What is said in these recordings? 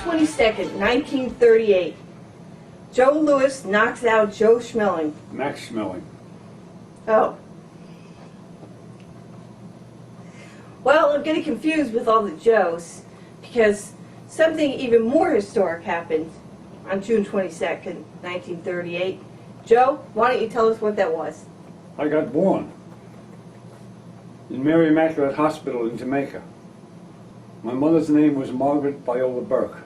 22nd, 1938, Joe Louis knocks out Joe Schmeling. Max Schmeling. Oh. Well, I'm getting confused with all the Joes because something even more historic happened on June 22nd, 1938. Joe, why don't you tell us what that was? I got born in Mary Immaculate Hospital in Jamaica. My mother's name was Margaret Viola Burke.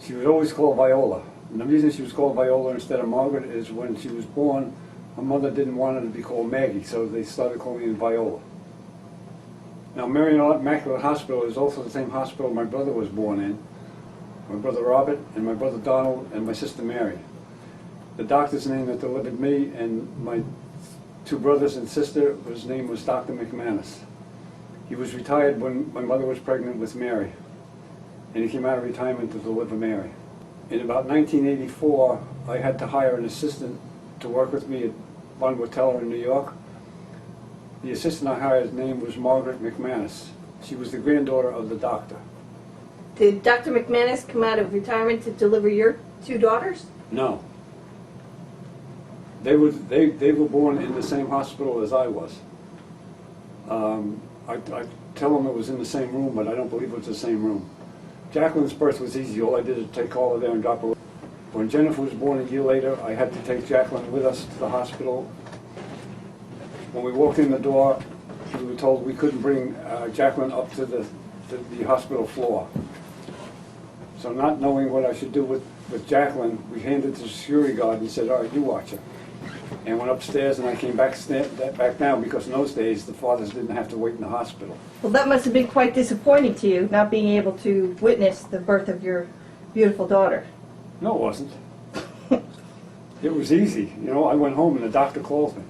She was always called Viola. And the reason she was called Viola instead of Margaret is when she was born, her mother didn't want her to be called Maggie, so they started calling her Viola. Now, Mary Immaculate Hospital is also the same hospital my brother was born in. My brother Robert, and my brother Donald, and my sister Mary. The doctor's name that delivered me and my two brothers and sister, his name was Dr. McManus. He was retired when my mother was pregnant with Mary, and he came out of retirement to deliver Mary. In about 1984, I had to hire an assistant to work with me at Von Wateller in New York. The assistant I hired's name was Margaret McManus. She was the granddaughter of the doctor. Did Dr. McManus come out of retirement to deliver your two daughters? No. They were born in the same hospital as I was. I tell them it was in the same room, but I don't believe it was the same room. Jacqueline's birth was easy. All I did is take Carla there and drop her. When Jennifer was born a year later, I had to take Jacqueline with us to the hospital. When we walked in the door, we were told we couldn't bring Jacqueline up to the hospital floor. So not knowing what I should do with Jacqueline, we handed it to the security guard and said, all right, you watch her. And went upstairs, and I came back down because in those days the fathers didn't have to wait in the hospital. Well, that must have been quite disappointing to you, not being able to witness the birth of your beautiful daughter. No, it wasn't. It was easy. You know, I went home and the doctor called me.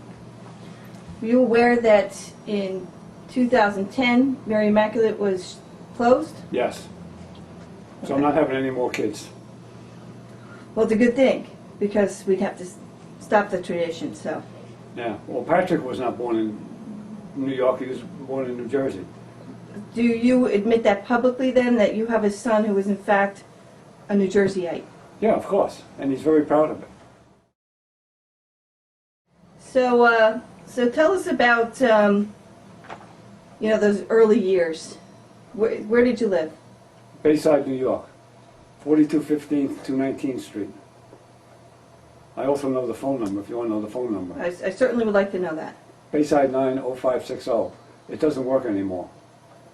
Were you aware that in 2010, Mary Immaculate was closed? Yes. So I'm not having any more kids. Well, it's a good thing, because we'd have to stop the tradition, so. Yeah. Well, Patrick was not born in New York. He was born in New Jersey. Do you admit that publicly, then, that you have a son who is, in fact, a New Jerseyite? Yeah, of course. And he's very proud of it. So, so tell us about, those early years. Where did you live? Bayside, New York. 4215th to 19th Street. I also know the phone number, if you want to know the phone number. I certainly would like to know that. Bayside 90560. It doesn't work anymore.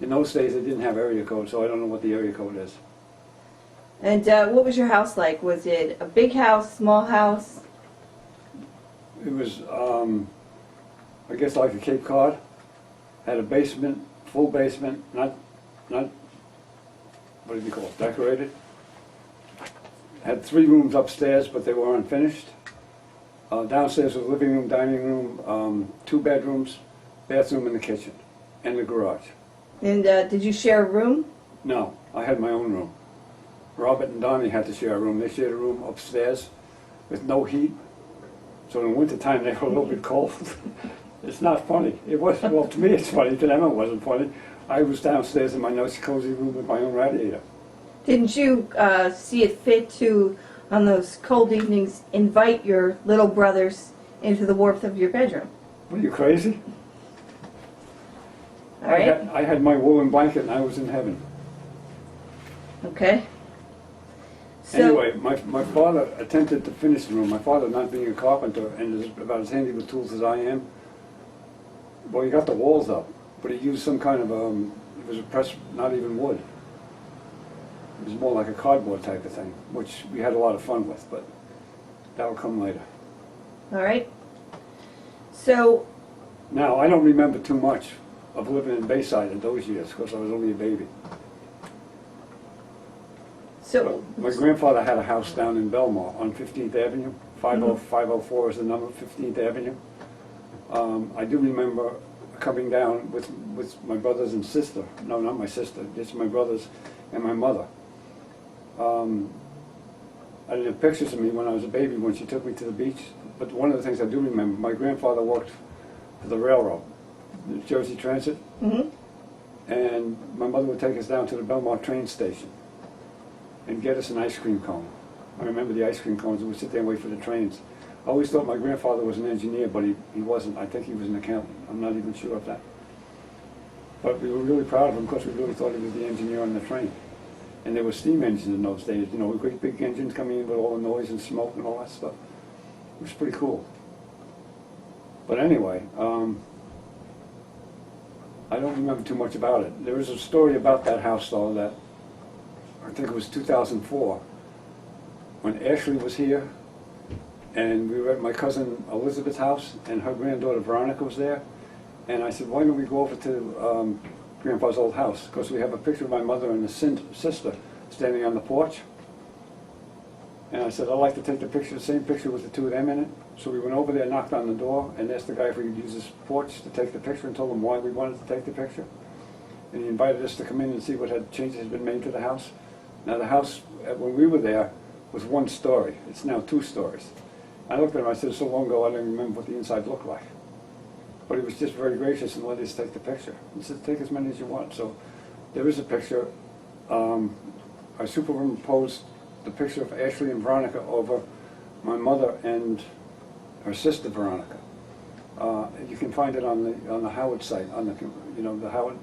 In those days, it didn't have area code, so I don't know what the area code is. And what was your house like? Was it a big house, small house? It was, I guess, like a Cape Cod. Had a basement, full basement, not what do you call it, decorated. Had 3 rooms upstairs, but they were unfinished. Downstairs was living room, dining room, 2 bedrooms, bathroom, and the kitchen, and the garage. And did you share a room? No, I had my own room. Robert and Donnie had to share a room. They shared a room upstairs with no heat. So in the wintertime, they were a little bit cold. It's not funny. It was, well, to me it's funny. To them it wasn't funny. I was downstairs in my nice cozy room with my own radiator. Didn't you see it fit to, on those cold evenings, invite your little brothers into the warmth of your bedroom? What, are you crazy? All right. I had my woolen blanket and I was in heaven. Okay. So, Anyway, my father attempted to finish the room. My father, not being a carpenter and is about as handy with tools as I am, well, he got the walls up, but he used some kind of, it was a press, not even wood. It was more like a cardboard type of thing, which we had a lot of fun with, but that will come later. all right. So, Now, I don't remember too much of living in Bayside in those years, because I was only a baby. so My grandfather had a house down in Belmar on 15th Avenue. 50504 is the number, 15th Avenue. I do remember coming down with my brothers and sister. No, not my sister, just my brothers and my mother. I didn't have pictures of me when I was a baby when she took me to the beach, but one of the things I do remember, my grandfather worked for the railroad, the Jersey Transit, and my mother would take us down to the Belmar train station. and get us an ice cream cone. I remember the ice cream cones, and we'd sit there and wait for the trains. I always thought my grandfather was an engineer, but he wasn't. I think he was an accountant. I'm not even sure of that. But we were really proud of him because we really thought he was the engineer on the train. And there were steam engines in those days, you know, great big engines coming in with all the noise and smoke and all that stuff. It was pretty cool. But anyway, I don't remember too much about it. There was a story about that house, though, that I think it was 2004, when Ashley was here, and we were at my cousin Elizabeth's house, and her granddaughter Veronica was there. And I said, why don't we go over to Grandpa's old house? Because we have a picture of my mother and the sister standing on the porch. And I said, I'd like to take the picture, the same picture with the two of them in it. So we went over there, knocked on the door, and asked the guy if we could use his porch to take the picture, and told him why we wanted to take the picture. And he invited us to come in and see what changes had been made to the house. Now the house, when we were there, was 1 story. It's now 2 stories. I looked at him, I said, so long ago I don't remember what the inside looked like. But he was just very gracious and let us take the picture. He said, take as many as you want. So there is a picture. I superimposed the picture of Ashley and Veronica over my mother and her sister Veronica. You can find it on the Howard site, on the Howard,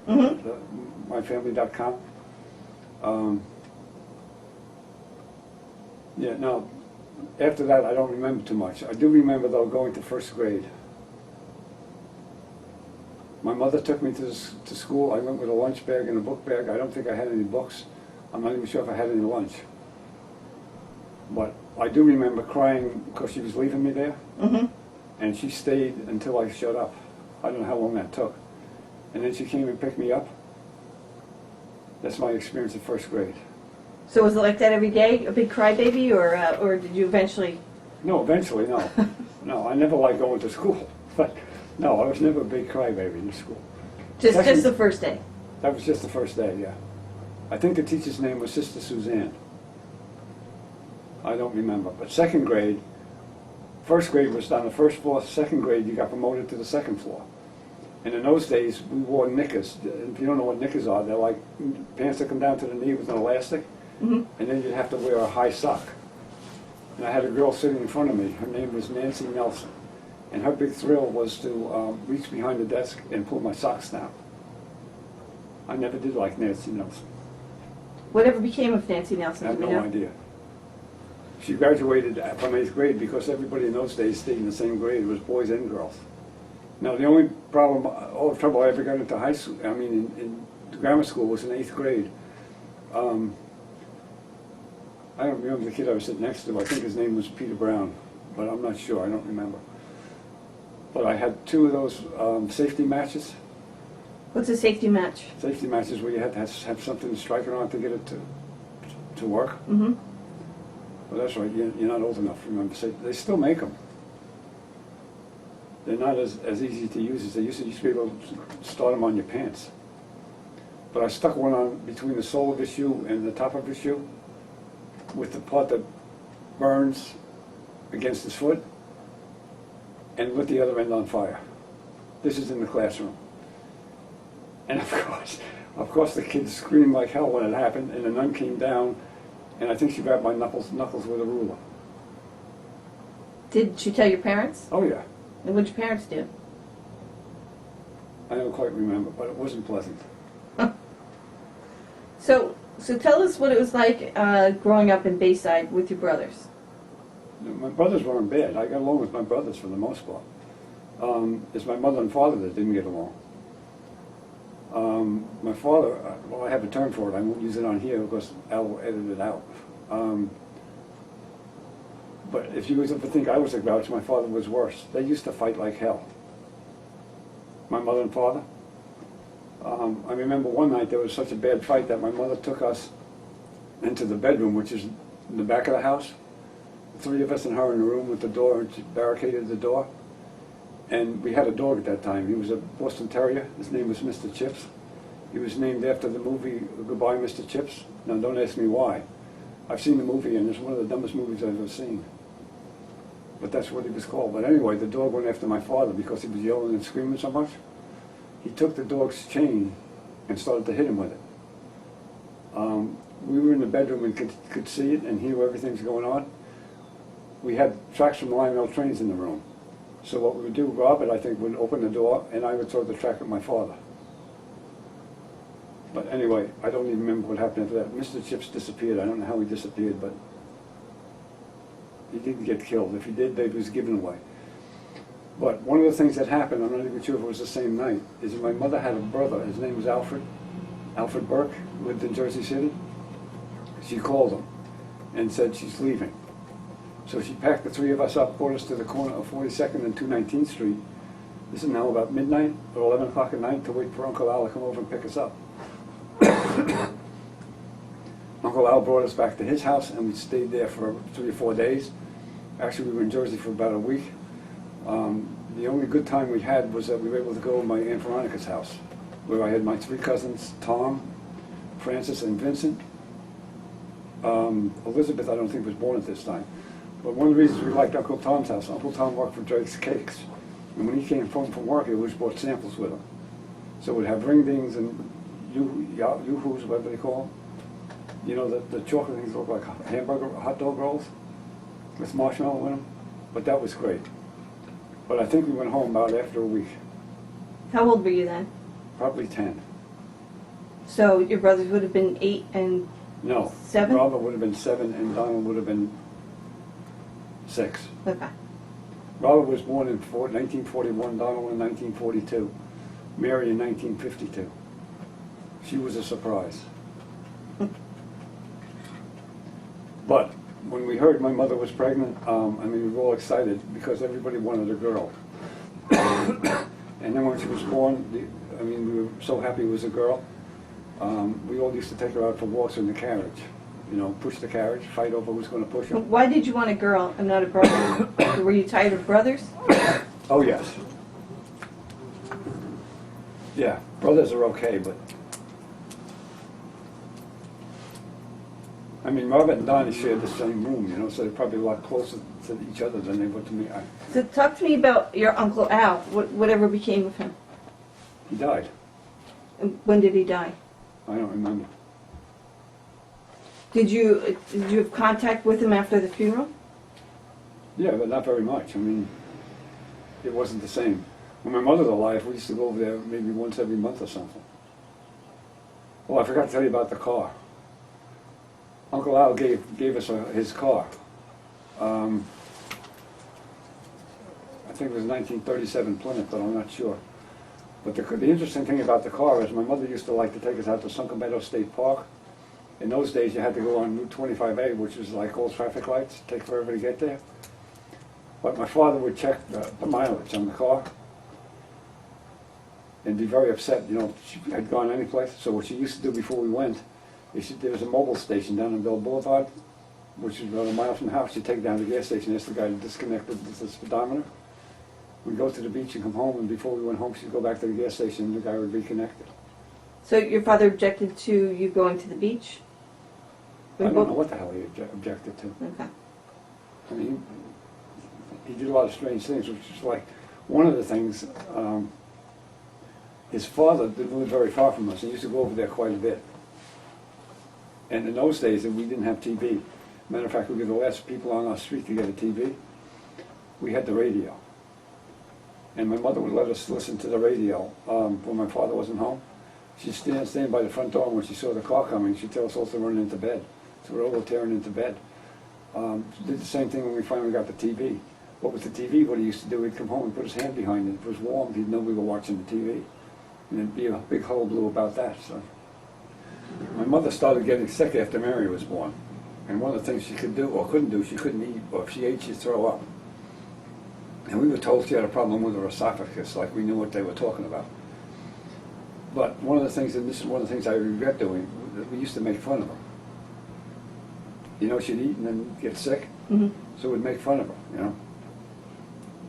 myfamily.com. Yeah, now, after that I don't remember too much. I do remember, though, going to 1st grade. My mother took me to school. I went with a lunch bag and a book bag. I don't think I had any books. I'm not even sure if I had any lunch. But I do remember crying because she was leaving me there. Mm-hmm. And she stayed until I shut up. I don't know how long that took. And then she came and picked me up. That's my experience at 1st grade. So was it like that every day, a big crybaby, or did you eventually? No, eventually, no. No, I never liked going to school. But no, I was never a big crybaby in school. Just the first day? That was just the first day, yeah. I think the teacher's name was Sister Suzanne. I don't remember. But 2nd grade, 1st grade was on the 1st floor. 2nd grade, you got promoted to the 2nd floor. And in those days, we wore knickers. If you don't know what knickers are, they're like pants that come down to the knee with an elastic. Mm-hmm. And then you'd have to wear a high sock. And I had a girl sitting in front of me. Her name was Nancy Nelson. And her big thrill was to reach behind the desk and pull my socks down. I never did like Nancy Nelson. Whatever became of Nancy Nelson? I have do we no know? idea. She graduated from 8th grade because everybody in those days stayed in the same grade. It was boys and girls. Now the only problem, all the trouble I ever got into high school, in grammar school, was in 8th grade. I don't remember the kid I was sitting next to. I think his name was Peter Brown, but I'm not sure. I don't remember. But I had 2 of those safety matches. What's a safety match? Safety matches where you had to have something to strike it on to get it to work. Mm-hmm. Well, that's right. You're not old enough to remember. They still make them. They're not as easy to use as they used to. You used to be able to start them on your pants. But I stuck one on between the sole of his shoe and the top of his shoe, with the part that burns against his foot, and lit the other end on fire. This is in the classroom. And of course the kids screamed like hell when it happened, and the nun came down, and I think she grabbed my knuckles with a ruler. Did you tell your parents? Oh yeah. And what did your parents do? I don't quite remember, but it wasn't pleasant. So tell us what it was like growing up in Bayside with your brothers. My brothers weren't bad. I got along with my brothers for the most part. It's my mother and father that didn't get along. My father, well, I have a term for it. I won't use it on here because Al will edit it out. But if you ever think I was a grouch, my father was worse. They used to fight like hell. My mother and father. I remember one night there was such a bad fight that my mother took us into the bedroom, which is in the back of the house. The 3 of us and her in the room with the door, and she barricaded the door. And we had a dog at that time. He was a Boston Terrier. His name was Mr. Chips. He was named after the movie Goodbye, Mr. Chips. Now, don't ask me why. I've seen the movie, and it's one of the dumbest movies I've ever seen. But that's what he was called. But anyway, the dog went after my father because he was yelling and screaming so much. He took the dog's chain and started to hit him with it. We were in the bedroom and could see it and hear everything's going on. We had tracks from Lionel trains in the room. So what we would do, Robert, I think, would open the door and I would throw the track at my father. But anyway, I don't even remember what happened after that. Mr. Chips disappeared. I don't know how he disappeared, but he didn't get killed. If he did, he was given away. But one of the things that happened, I'm not even sure if it was the same night, is that my mother had a brother. His name was Alfred Burke, lived in Jersey City. She called him and said she's leaving. So she packed the three of us up, brought us to the corner of 42nd and 219th Street. This is now about midnight or 11 o'clock at night to wait for Uncle Al to come over and pick us up. Uncle Al brought us back to his house and we stayed there for 3 or 4 days. Actually, we were in Jersey for about a week. The only good time we had was that we were able to go to my Aunt Veronica's house, where I had my 3 cousins, Tom, Francis, and Vincent. Elizabeth, I don't think, was born at this time. But one of the reasons we liked Uncle Tom's house, Uncle Tom worked for Drake's Cakes. And when he came home from work, he always brought samples with him. So we'd have ring dings and yoo-hoos, whatever they call them. You know, the chocolate things look like hamburger, hot dog rolls with marshmallow in them. But that was great. But I think we went home about after a week. How old were you then? Probably 10. So your brothers would have been 8 and No. 7? Robert would have been 7 and Donald would have been 6. Okay. Robert was born in 1941, Donald in 1942, Mary in 1952. She was a surprise. But when we heard my mother was pregnant, we were all excited because everybody wanted a girl. And then when she was born, we were so happy it was a girl. We all used to take her out for walks in the carriage. You know, push the carriage, fight over who's going to push her. Why did you want a girl and not a brother? Were you tired of brothers? Oh, yes. Yeah, brothers are okay, but... Robert and Donnie shared the same room, you know, so they're probably a lot closer to each other than they were to me. So talk to me about your Uncle Al. Whatever became of him? He died. And when did he die? I don't remember. Did you have contact with him after the funeral? Yeah, but not very much. It wasn't the same. When my mother was alive, we used to go over there maybe once every month or something. Oh, I forgot to tell you about the car. Uncle Al gave us his car. I think it was a 1937 Plymouth, but I'm not sure. But the interesting thing about the car is my mother used to like to take us out to Sunken Meadow State Park. In those days, you had to go on Route 25A, which was like all traffic lights, take forever to get there. But my father would check the mileage on the car and be very upset, you know, she had gone any place. So what she used to do before we went, there was a mobile station down on Bell Boulevard, which is about a mile from the house. She'd take down to the gas station, ask the guy to disconnect the speedometer. We'd go to the beach and come home, and before we went home, she'd go back to the gas station and the guy would reconnect it. So your father objected to you going to the beach? I don't know what the hell he objected to. Okay. He did a lot of strange things, which is like, one of the things, his father didn't live very far from us. He used to go over there quite a bit. And in those days, we didn't have TV. Matter of fact, we were the last people on our street to get a TV. We had the radio. And my mother would let us listen to the radio when my father wasn't home. She'd stand by the front door, and when she saw the car coming, she'd tell us all to run into bed. So we're all tearing into bed. She did the same thing when we finally got the TV. What was the TV? What he used to do, he'd come home and put his hand behind it. If it was warm, he'd know we were watching the TV. And there'd be a big hullabaloo about that. So my mother started getting sick after Mary was born. And one of the things she could do, or couldn't do, she couldn't eat, or if she ate, she'd throw up. And we were told she had a problem with her esophagus, like we knew what they were talking about. But one of the things, and this is one of the things I regret doing, we used to make fun of her. You know, she'd eat and then get sick, so we'd make fun of her, you know.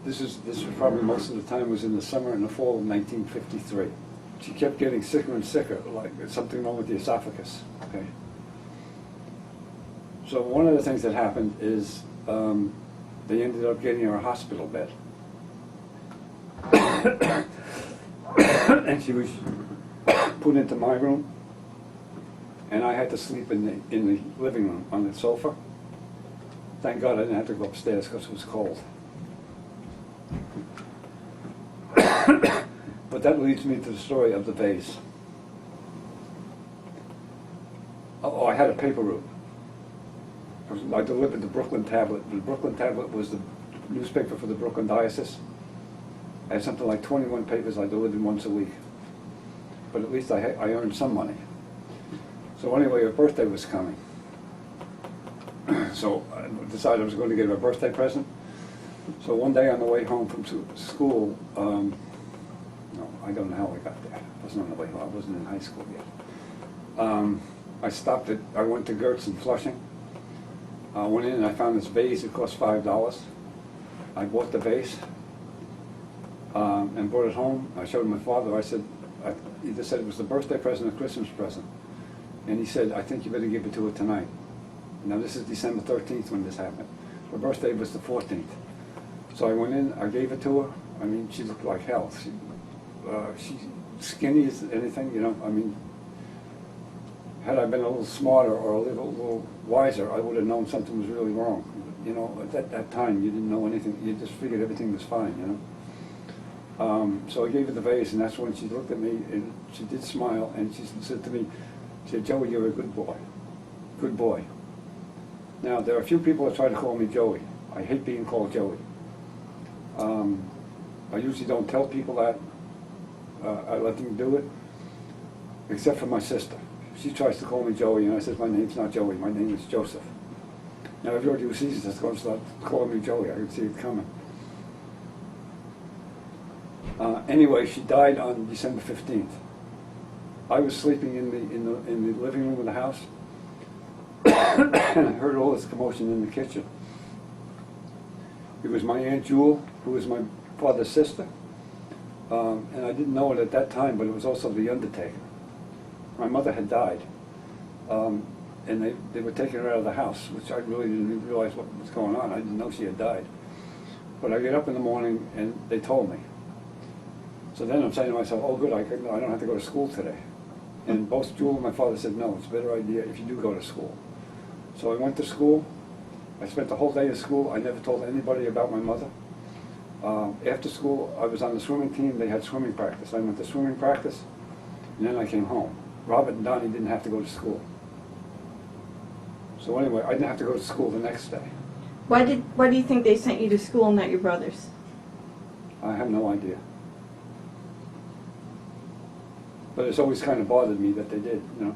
This was probably most of the time was in the summer and the fall of 1953. She kept getting sicker and sicker, like something wrong with the esophagus, okay. So one of the things that happened is they ended up getting her a hospital bed. And she was put into my room. and I had to sleep in the living room on the sofa. Thank God I didn't have to go upstairs because it was cold. But that leads me to the story of the vase. Oh, I had a paper route. I delivered the Brooklyn Tablet. The Brooklyn Tablet was the newspaper for the Brooklyn Diocese. I had something like 21 papers I delivered once a week. But at least I earned some money. So anyway, her birthday was coming. So I decided I was going to give her a birthday present. So one day on the way home from school, no, I don't know how I got there. I wasn't on the way home. I wasn't in high school yet. I went to Gertz in Flushing. I went in and I found this vase. It cost $5. I bought the vase and brought it home. I showed my father. I said, he just said it was the birthday present, a Christmas present. And he said, I think you better give it to her tonight. Now this is December 13th when this happened. Her birthday was the 14th. So I went in, I gave it to her. I mean, she looked like hell. She's skinny as anything, you know. I mean, had I been a little smarter or a little wiser, I would have known something was really wrong. You know, at that time, you didn't know anything. You just figured everything was fine, you know. So I gave her the vase, and that's when she looked at me, and she did smile, and she said to me, she said, Joey, you're a good boy. Good boy. Now, there are a few people that try to call me Joey. I hate being called Joey. I usually don't tell people that. I let them do it, except for my sister. She tries to call me Joey, and I said, my name's not Joey, my name is Joseph. Now, everybody who sees this is going to start calling me Joey. I can see it coming. Anyway, she died on December 15th. I was sleeping in the living room of the house, and I heard all this commotion in the kitchen. It was my Aunt Jewel, who was my father's sister, and I didn't know it at that time, but it was also the undertaker. My mother had died, and they were taking her out of the house, which I really didn't realize what was going on. I didn't know she had died. But I get up in the morning, and they told me. So then I'm saying to myself, oh good, I don't have to go to school today. And both Jewel and my father said, no, it's a better idea if you do go to school. So I went to school. I spent the whole day at school. I never told anybody about my mother. After school, I was on the swimming team. They had swimming practice. I went to swimming practice, and then I came home. Robert and Donnie didn't have to go to school. So anyway, I didn't have to go to school the next day. Why do you think they sent you to school and not your brothers? I have no idea. But it's always kind of bothered me that they did, you know.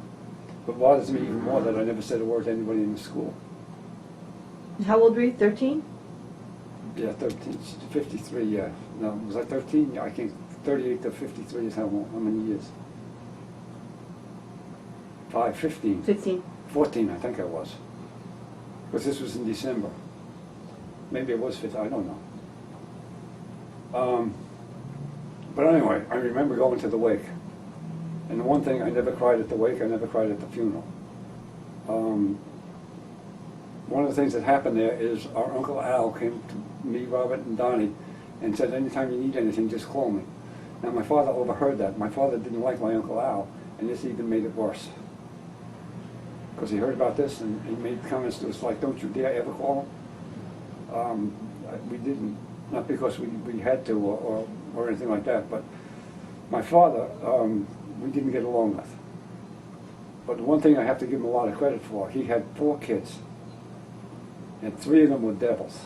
But bothers me even more that I never said a word to anybody in the school. How old were you, 13? Yeah, 13, 53, yeah. No, was I 13? Yeah, I think 38 to 53 is how many years? 15. 15. 14, I think I was. Because this was in December. Maybe it was 15, I don't know. But anyway, I remember going to the wake. And the one thing, I never cried at the wake, I never cried at the funeral. One of the things that happened there is our Uncle Al came to me, Robert, and Donnie, and said, anytime you need anything, just call me. Now, my father overheard that. My father didn't like my Uncle Al, and this even made it worse. Because he heard about this, and he made comments to us like, don't you dare ever call him. We didn't, not because we had to or anything like that, but my father, we didn't get along with. But the one thing I have to give him a lot of credit for, he had 4 kids, and 3 of them were devils.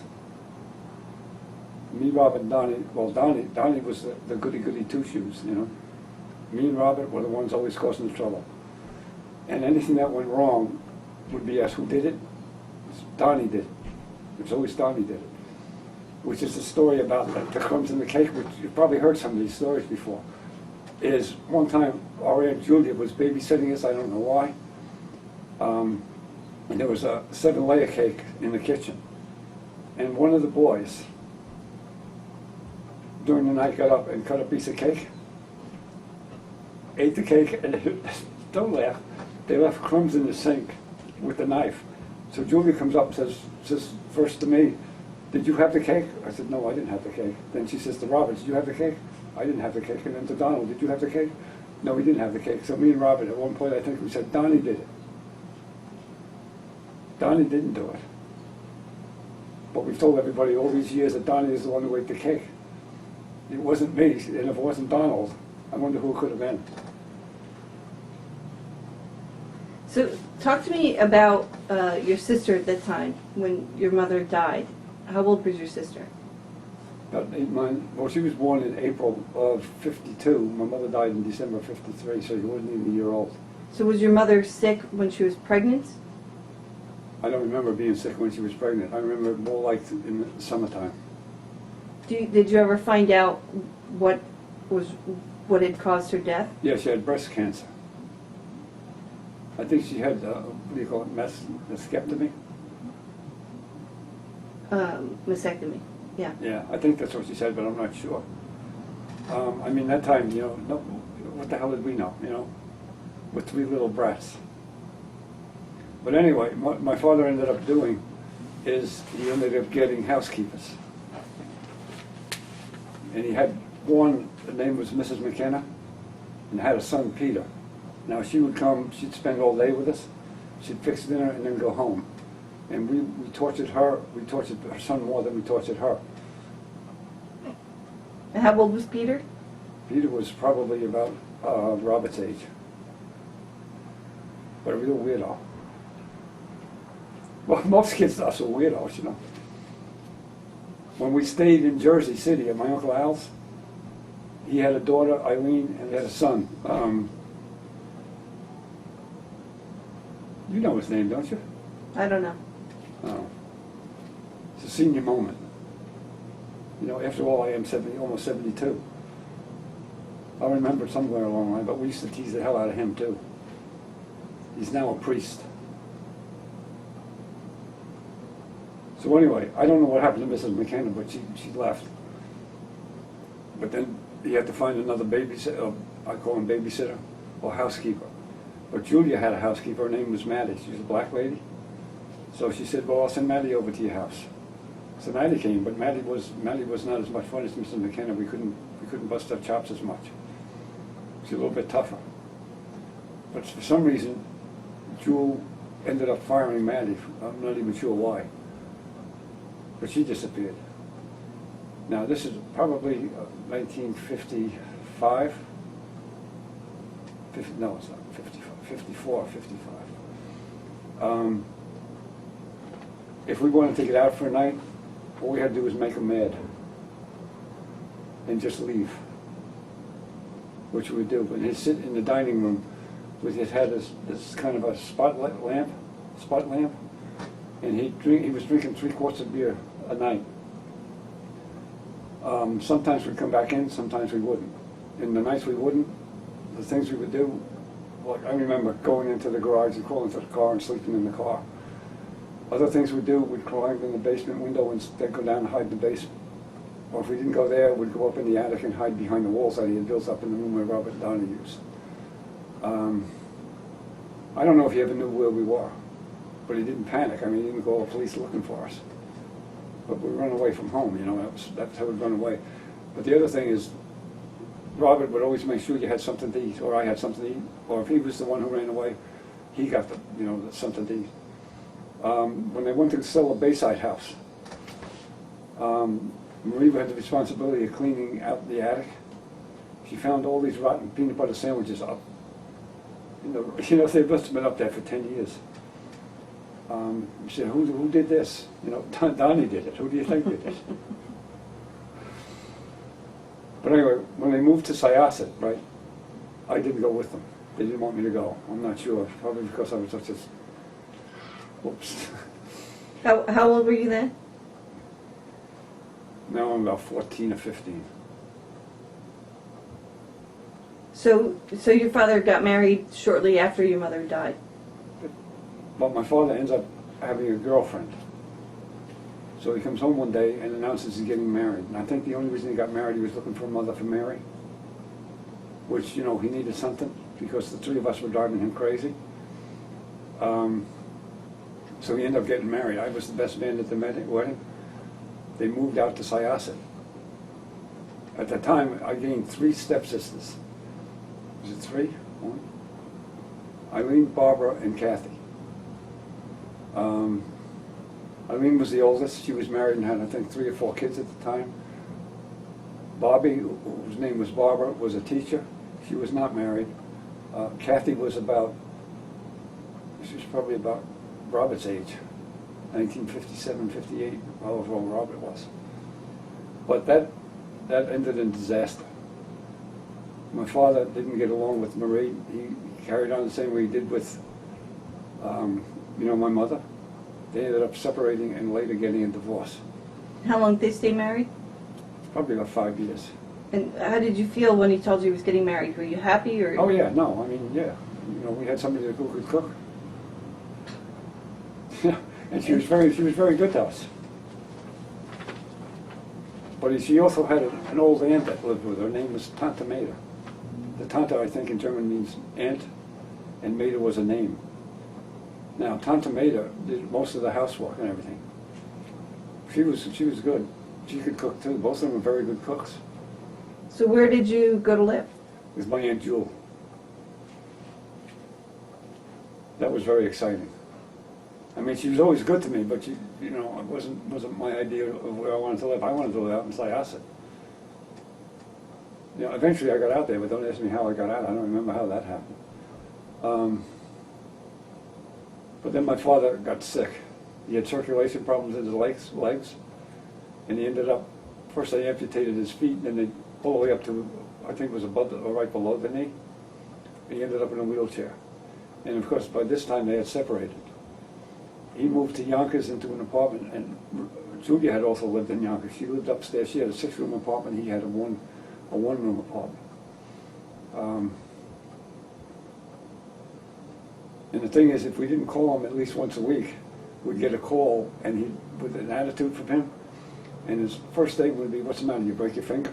Me, Robert, and Donnie, well, Donnie was the goody-goody two-shoes, you know. Me and Robert were the ones always causing the trouble. And anything that went wrong would be asked who did it. Donnie did it. It was always Donnie did it. Which is the story about the crumbs in the cake, which you've probably heard some of these stories before. Is one time our Aunt Julia was babysitting us, I don't know why, and there was a 7-layer cake in the kitchen. And one of the boys, during the night, got up and cut a piece of cake, ate the cake, and don't laugh, they left crumbs in the sink with the knife. So Julia comes up and says first to me, did you have the cake? I said, no, I didn't have the cake. Then she says to Robert, did you have the cake? I didn't have the cake. And then to Donald, did you have the cake? No, we didn't have the cake. So me and Robert, at one point, I think we said, Donnie did it. Donnie didn't do it. But we've told everybody all these years that Donnie is the one who ate the cake. It wasn't me, and if it wasn't Donald, I wonder who it could have been. So talk to me about your sister at that time when your mother died. How old was your sister? About 8 months. Well, she was born in April of '52. My mother died in December of '53, so she wasn't even a year old. So was your mother sick when she was pregnant? I don't remember being sick when she was pregnant. I remember it more like in the summertime. Did you ever find out what had caused her death? Yeah, she had breast cancer. I think she had, what do you call it, mastectomy? Mastectomy. Yeah. Yeah, I think that's what she said, but I'm not sure. I mean, that time, no, what the hell did we know, with 3 little brats. But anyway, what my father ended up doing is he ended up getting housekeepers. And he had one, the name was Mrs. McKenna, and had a son, Peter. Now, she would come, she'd spend all day with us, she'd fix dinner and then go home. And we tortured her son more than we tortured her. And how old was Peter? Peter was probably about Robert's age. But a real weirdo. Well, most kids are so weirdos, When we stayed in Jersey City at my Uncle Al's, he had a daughter, Eileen, and he had a son. You know his name, don't you? I don't know. Oh. It's a senior moment. After all, I am almost 72. I remember somewhere along the line, but we used to tease the hell out of him, too. He's now a priest. So anyway, I don't know what happened to Mrs. McKenna, but she left. But then he had to find another babysitter, I call him babysitter, or housekeeper. But Julia had a housekeeper, her name was Maddie, she was a black lady. So she said, well, I'll send Maddie over to your house. So Maddie came, but Maddie was not as much fun as Mrs. McKenna. We couldn't bust her chops as much. She was a little bit tougher. But for some reason, Jewel ended up firing Maddie. I'm not even sure why. But she disappeared. Now, this is probably 1955. No, it's not 55. 54, 55. If we wanted to take it out for a night, all we had to do was make them mad and just leave, which we would do. And he'd sit in the dining room with his head this kind of a spot lamp, and he was drinking 3 quarts of beer a night. Sometimes we'd come back in, sometimes we wouldn't. And the nights we wouldn't, the things we would do, like I remember going into the garage and crawling into the car and sleeping in the car. Other things we'd do, we'd climb in the basement window and then go down and hide in the basement. Or if we didn't go there, we'd go up in the attic and hide behind the walls that he had built up in the room where Robert and Donnie used. I don't know if he ever knew where we were, but he didn't panic. I mean, he didn't call the police looking for us. But we run away from home, that's how we'd run away. But the other thing is, Robert would always make sure you had something to eat, or I had something to eat, or if he was the one who ran away, he got something to eat. When they went to sell a Bayside house, Marie had the responsibility of cleaning out the attic. She found all these rotten peanut butter sandwiches up. They must have been up there for 10 years. She said, who did this? Donnie did it. Who do you think did it? But anyway, when they moved to Syosset, right, I didn't go with them. They didn't want me to go. I'm not sure. Probably because I was such a... Whoops. How old were you then? Now I'm about 14 or 15. So your father got married shortly after your mother died. But my father ends up having a girlfriend. So he comes home one day and announces he's getting married. And I think the only reason he got married, he was looking for a mother for Mary. Which, he needed something because the 3 of us were driving him crazy. So he ended up getting married. I was the best man at the wedding. They moved out to Syosset. At the time, I gained 3 stepsisters. Was it 3? 1? Eileen, Barbara, and Kathy. Eileen was the oldest. She was married and had, I think, 3 or 4 kids at the time. Bobby, whose name was Barbara, was a teacher. She was not married. Kathy was she was probably about Robert's age, 1957, 58, however old Robert was. But that ended in disaster. My father didn't get along with Marie. He carried on the same way he did with, my mother. They ended up separating and later getting a divorce. How long did they stay married? Probably about 5 years. And how did you feel when he told you he was getting married? Were you happy or? Oh yeah, no, I mean, yeah. We had somebody who could cook. Yeah, and she was very good to us. But she also had an old aunt that lived with her. Her name was Tante Maida. The Tante, I think, in German means aunt, and Maida was a name. Now, Tante Maida did most of the housework and everything. She was good. She could cook too. Both of them were very good cooks. So where did you go to live? With my Aunt Jewel. That was very exciting. I mean, she was always good to me, but it wasn't my idea of where I wanted to live. I wanted to live out in Syosset. Eventually I got out there, but don't ask me how I got out. I don't remember how that happened. But then my father got sick. He had circulation problems in his legs, and he ended up, first they amputated his feet, and then they all the way up to, I think it was above or right below the knee. He ended up in a wheelchair. And of course, by this time they had separated. He moved to Yonkers into an apartment, and Julia had also lived in Yonkers. She lived upstairs. She had a 6-room apartment. He had a one-room apartment. And the thing is, if we didn't call him at least once a week, we'd get a call, and with an attitude from him, and his first thing would be, "What's the matter? You break your finger?"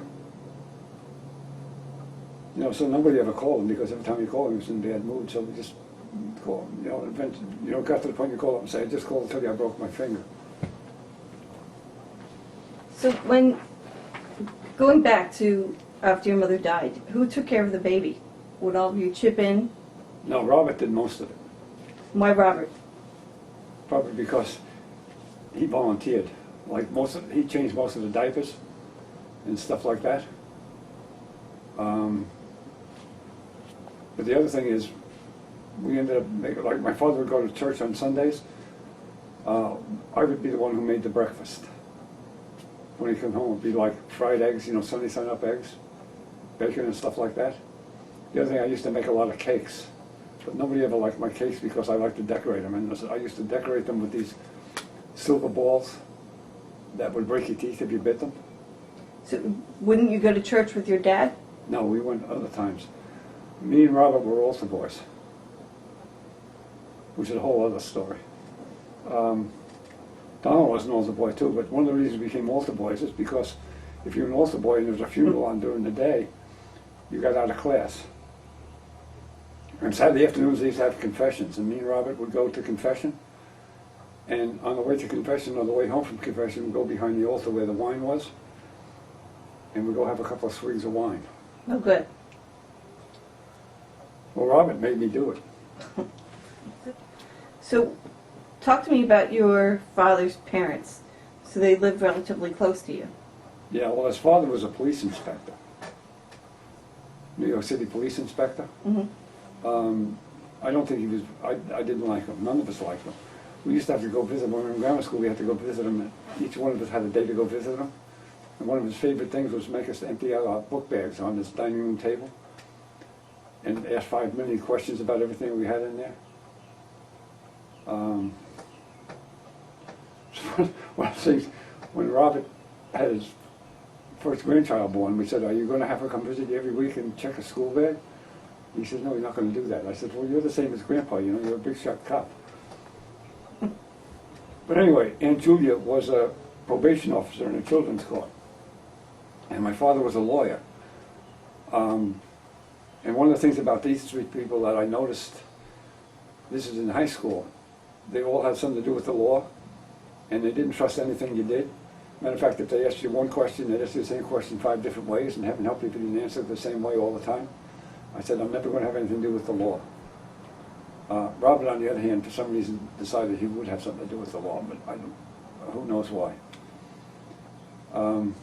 So nobody ever called him, because every time you called him, he was in a bad mood. So we just called him. Eventually, got to the point you call up and say, "I just called to tell you I broke my finger." So going back to after your mother died, who took care of the baby? Would all of you chip in? No, Robert did most of it. Why Robert? Probably because he volunteered. He changed most of the diapers and stuff like that. But the other thing is, we ended up making, my father would go to church on Sundays. I would be the one who made the breakfast. When he came home, it would be like fried eggs, Sunday side-up eggs, bacon and stuff like that. The other thing, I used to make a lot of cakes. But nobody ever liked my cakes because I like to decorate them. And I used to decorate them with these silver balls that would break your teeth if you bit them. So wouldn't you go to church with your dad? No, we went other times. Me and Robert were altar boys, which is a whole other story. Donald was an altar boy too, but one of the reasons we became altar boys is because if you're an altar boy and there's a funeral on during the day, you got out of class. And Saturday afternoons they used to have confessions, and me and Robert would go to confession. And on the way to confession, or the way home from confession, we'd go behind the altar where the wine was, and we'd go have a couple of swigs of wine. Oh, good. Well, Robert made me do it. So talk to me about your father's parents. So they lived relatively close to you. Yeah, well, his father was a police inspector, New York City police inspector. Mm-hmm. I don't think he was, I didn't like him. None of us liked him. We used to have to go visit him. When we were in grammar school, we had to go visit him. Each one of us had a day to go visit him. And one of his favorite things was make us empty out our book bags on this dining room table and ask 5 million questions about everything we had in there. One of the things, when Robert had his first grandchild born, we said, "Are you going to have her come visit you every week and check a school bag?" He said, "No, you're not going to do that." I said, "Well, you're the same as Grandpa, you're a big shot cop." But anyway, Aunt Julia was a probation officer in a children's court. And my father was a lawyer. And one of the things about these 3 people that I noticed, this is in high school, they all had something to do with the law, and they didn't trust anything you did. Matter of fact, if they asked you one question, they'd ask you the same question 5 different ways, and heaven help you if you didn't answer it the same way all the time. I said, "I'm never going to have anything to do with the law." Robert, on the other hand, for some reason decided he would have something to do with the law, but I don't, who knows why. And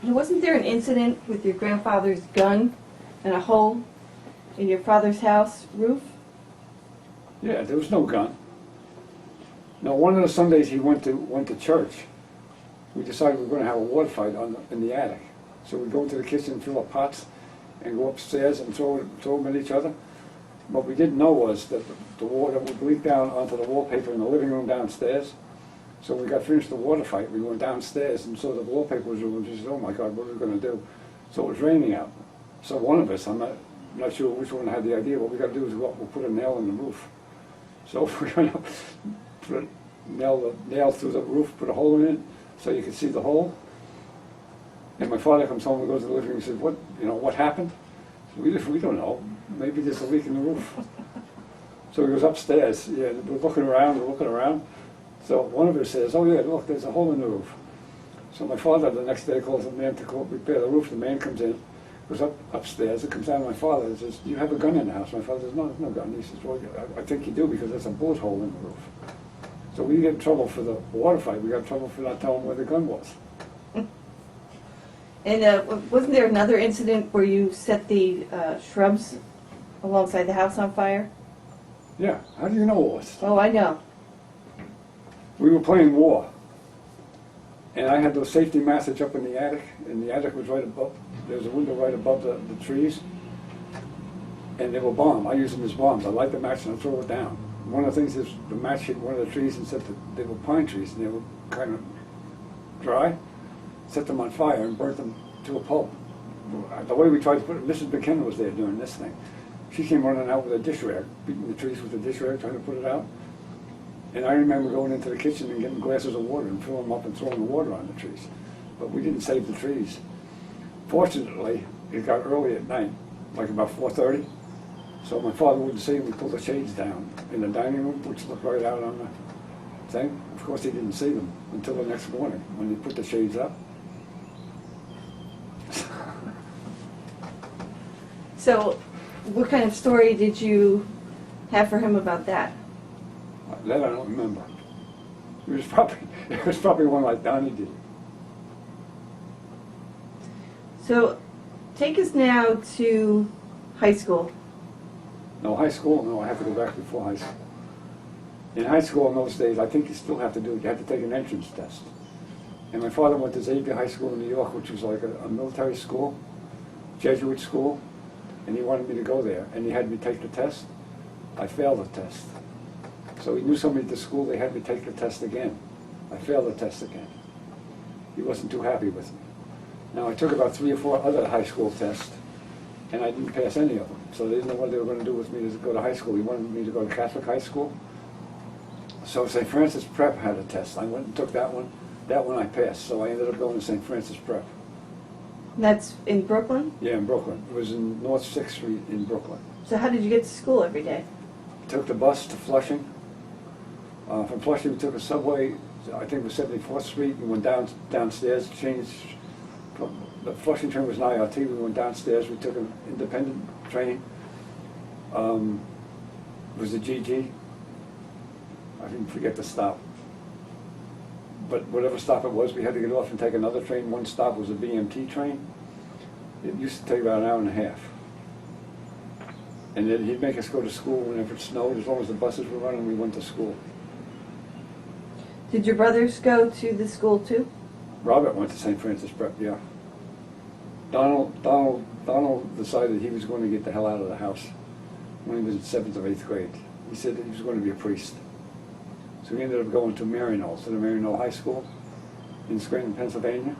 wasn't there an incident with your grandfather's gun and a hole in your father's house roof? Yeah, there was no gun. Now, one of the Sundays he went to church, we decided we were going to have a water fight in the attic. So we go into the kitchen, fill up pots, and go upstairs and throw them at each other. What we didn't know was that the water would leak down onto the wallpaper in the living room downstairs. So we got finished the water fight, we went downstairs and saw the wallpaper was ruined. We said, oh my God, what are we going to do? So it was raining out. So one of us, I'm not sure which one had the idea, what we got to do is go up, we'll put a nail in the roof. So we're going to nail the nail through the roof, put a hole in it so you could see the hole. And my father comes home and goes to the living room and says, what happened? We don't know. Maybe there's a leak in the roof. So he goes upstairs. Yeah, we're looking around. So one of us says, oh yeah, look, there's a hole in the roof. So my father the next day calls a man to go repair the roof. The man comes in, goes upstairs, and comes down to my father and says, do you have a gun in the house? My father says, no, there's no gun. He says, well, I think you do because there's a bullet hole in the roof. So we get in trouble for the water fight. We got in trouble for not telling where the gun was. And wasn't there another incident where you set the shrubs alongside the house on fire? Yeah, how do you know all this? Oh, I know. We were playing war. And I had those safety matches up in the attic, and the attic was right above, there was a window right above the trees. And they were bombs. I use them as bombs. I light the match and I throw it down. One of the things is the match hit one of the trees and set they were pine trees and they were kind of dry. Set them on fire and burnt them to a pulp. The way we tried to put it, Mrs. McKenna was there doing this thing. She came running out with a dish rag, beating the trees with a dish rag, trying to put it out. And I remember going into the kitchen and getting glasses of water and filling them up and throwing the water on the trees. But we didn't save the trees. Fortunately, it got early at night, like about 4:30. So my father wouldn't see him. We pulled the shades down in the dining room, which looked right out on the thing. Of course, he didn't see them until the next morning when he put the shades up. So, what kind of story did you have for him about that? That I don't remember. It was probably one like Donnie did. So, take us now to high school. No, high school, no, I have to go back before high school. In high school in those days, I think you still have to do it. You have to take an entrance test. And my father went to Xavier High School in New York, which was like a military school, Jesuit school, and he wanted me to go there. And he had me take the test. I failed the test. So he knew somebody at the school, they had me take the test again. I failed the test again. He wasn't too happy with me. Now, I took about 3 or 4 other high school tests, and I didn't pass any of them. So they didn't know what they were going to do with me to go to high school. He wanted me to go to Catholic high school. So St. Francis Prep had a test. I went and took that one. That one I passed. So I ended up going to St. Francis Prep. That's in Brooklyn? Yeah, in Brooklyn. It was in North 6th Street in Brooklyn. So how did you get to school every day? Took the bus to Flushing. From Flushing, we took a subway, I think it was 74th Street. We went downstairs, changed. The Flushing train was an IRT. We went downstairs. We took an independent train. It was a GG. I didn't forget the stop. But whatever stop it was, we had to get off and take another train. One stop was a BMT train. It used to take about an hour and a half. And then he'd make us go to school whenever it snowed. As long as the buses were running, we went to school. Did your brothers go to the school too? Robert went to St. Francis Prep, yeah. Donald decided he was going to get the hell out of the house when he was in 7th or 8th grade. He said that he was going to be a priest. So he ended up going to Maryknoll, to the Maryknoll High School in Scranton, Pennsylvania.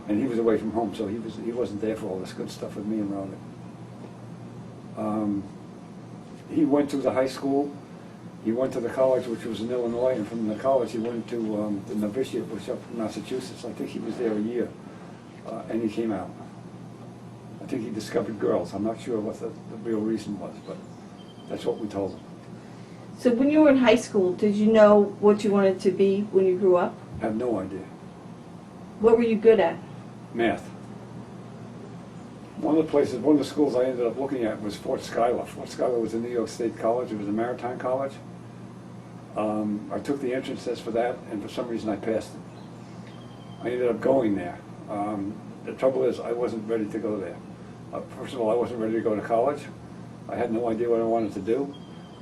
And he was away from home, so he wasn't there for all this good stuff with me and Robert. He went to the high school. He went to the college, which was in Illinois, and from the college he went to the novitiate, which was up in Massachusetts. I think he was there a year, and he came out. I think he discovered girls. I'm not sure what the real reason was, but that's what we told him. So when you were in high school, did you know what you wanted to be when you grew up? I have no idea. What were you good at? Math. One of the schools I ended up looking at was Fort Schuyler. Fort Schuyler was a New York State college. It was a maritime college. I took the entrance test for that, and for some reason I passed it. I ended up going there. The trouble is, I wasn't ready to go there. First of all, I wasn't ready to go to college. I had no idea what I wanted to do.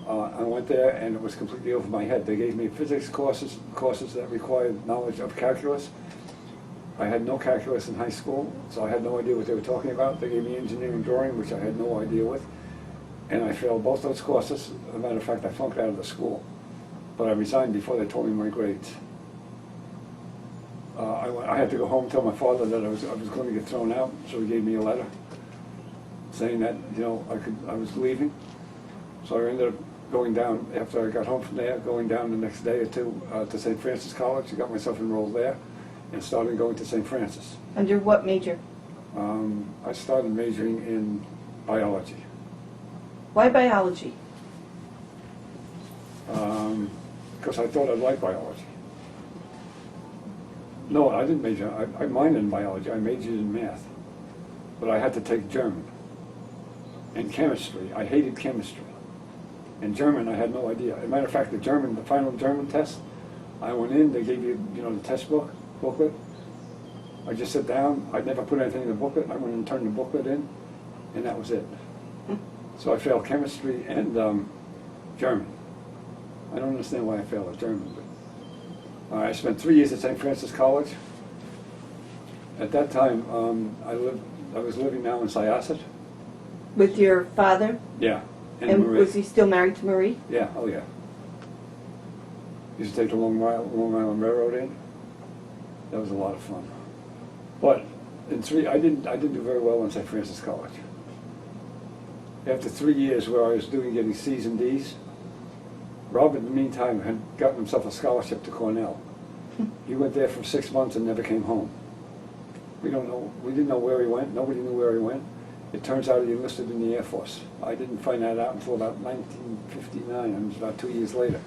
I went there, and it was completely over my head. They gave me physics courses that required knowledge of calculus. I had no calculus in high school, so I had no idea what they were talking about. They gave me engineering drawing, which I had no idea with, and I failed both those courses. As a matter of fact, I flunked out of the school, but I resigned before they told me my grades. I had to go home and tell my father that I was going to get thrown out, so he gave me a letter saying that, you know, I was leaving. So I ended up going down, after I got home from there, going down the next day or two to St. Francis College. I got myself enrolled there and started going to St. Francis. Under what major? I started majoring in biology. Why biology? Because I thought I'd like biology. No, I didn't major. I minored in biology. I majored in math. But I had to take German and chemistry. I hated chemistry. And German, I had no idea. As a matter of fact, the final German test, I went in, they gave you, the test booklet. I just sat down. I never put anything in the booklet. I went and turned the booklet in, and that was it. So I failed chemistry and German. I don't understand why I failed at German, but I spent 3 years at St. Francis College. At that time, I was living now in Syosset. With your father? Yeah, And Marie. was he still married to Marie? Yeah, oh yeah. Used to take the Long Island Railroad in. That was a lot of fun. But I didn't do very well in St. Francis College. After 3 years where I was getting C's and D's, Robert, in the meantime, had gotten himself a scholarship to Cornell. He went there for 6 months and never came home. We didn't know where he went. Nobody knew where he went. It turns out he enlisted in the Air Force. I didn't find that out until about 1959. It was about 2 years later.